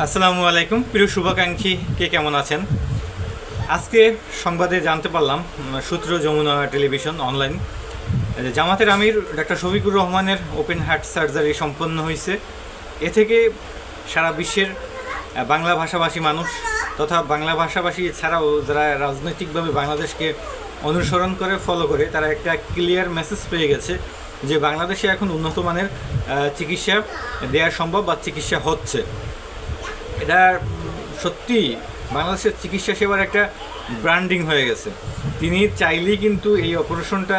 আসসালামু আলাইকুম প্রিয় শুভাকাঙ্ক্ষী, কে কেমন আছেন? আজকে সংবাদে জানতে পারলাম, সূত্র যমুনা টেলিভিশন অনলাইন, যে জামাতের আমির ডক্টর শফিকুর রহমানের ওপেন হার্ট সার্জারি সম্পন্ন হয়েছে। এ থেকে সারা বিশ্বের বাংলা ভাষাভাষী মানুষ তথা বাংলা ভাষাভাষী ছাড়াও যারা রাজনৈতিকভাবে বাংলাদেশকে অনুসরণ করে ফলো করে, তারা একটা ক্লিয়ার মেসেজ পেয়ে গেছে যে বাংলাদেশে এখন উন্নত মানের চিকিৎসা দেওয়া সম্ভব বা চিকিৎসা হচ্ছে। এটা সত্যি বাংলাদেশের চিকিৎসা সেবার একটা ব্র্যান্ডিং হয়ে গেছে। তিনি চাইলেই কিন্তু এই অপারেশনটা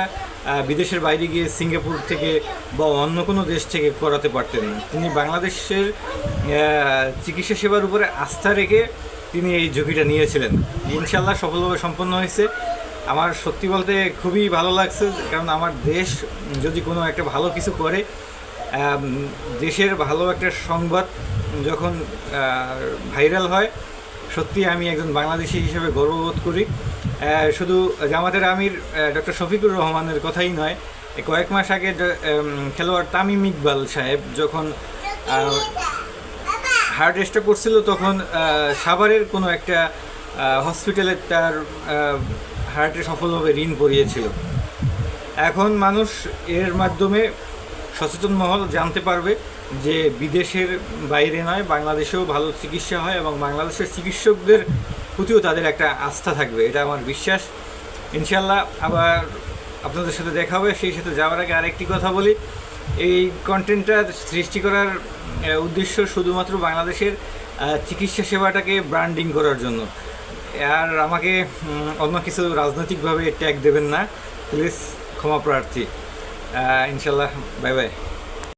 বিদেশের বাইরে গিয়ে সিঙ্গাপুর থেকে বা অন্য কোনো দেশ থেকে করাতে পারতেন না। তিনি বাংলাদেশের চিকিৎসা সেবার উপরে আস্থা রেখে তিনি এই ঝুঁকিটা নিয়েছিলেন। ইনশাল্লাহ সফলভাবে সম্পন্ন হয়েছে। আমার সত্যি বলতে খুবই ভালো লাগছে, কারণ আমার দেশ যদি কোনো একটা ভালো কিছু করে, দেশের ভালো একটা সংবাদ যখন ভাইরাল হয়, সত্যি আমি একজন বাংলাদেশি হিসেবে গর্ববোধ করি। শুধু জামাতের আমির ডক্টর শফিকুর রহমানের কথাই নয়, কয়েক মাস আগে খেলোয়াড় তামিম ইকবাল সাহেব যখন হার্ট স্ট্রোক করছিল, তখন সাভারের কোনো একটা হসপিটালে তার হার্টে সফলভাবে ঋণ পড়িয়েছিল। এখন মানুষ এর মাধ্যমে সচেতন মহল জানতে পারবে যে বিদেশের বাইরে নয়, বাংলাদেশেও ভালো চিকিৎসা হয় এবং বাংলাদেশের চিকিৎসকদের প্রতিও তাদের একটা আস্থা থাকবে, এটা আমার বিশ্বাস। ইনশাল্লাহ আবার আপনাদের সাথে দেখা হবে। সেই সাথে যাওয়ার আগে আরেকটি কথা বলি, এই কন্টেন্টটা সৃষ্টি করার উদ্দেশ্য শুধুমাত্র বাংলাদেশের চিকিৎসা সেবাটাকে ব্র্যান্ডিং করার জন্য। আর আমাকে অন্য কিছু রাজনৈতিকভাবে ট্যাগ দেবেন না, প্লিজ, ক্ষমা প্রার্থী। ইনশাল্লাহ, বাই বাই।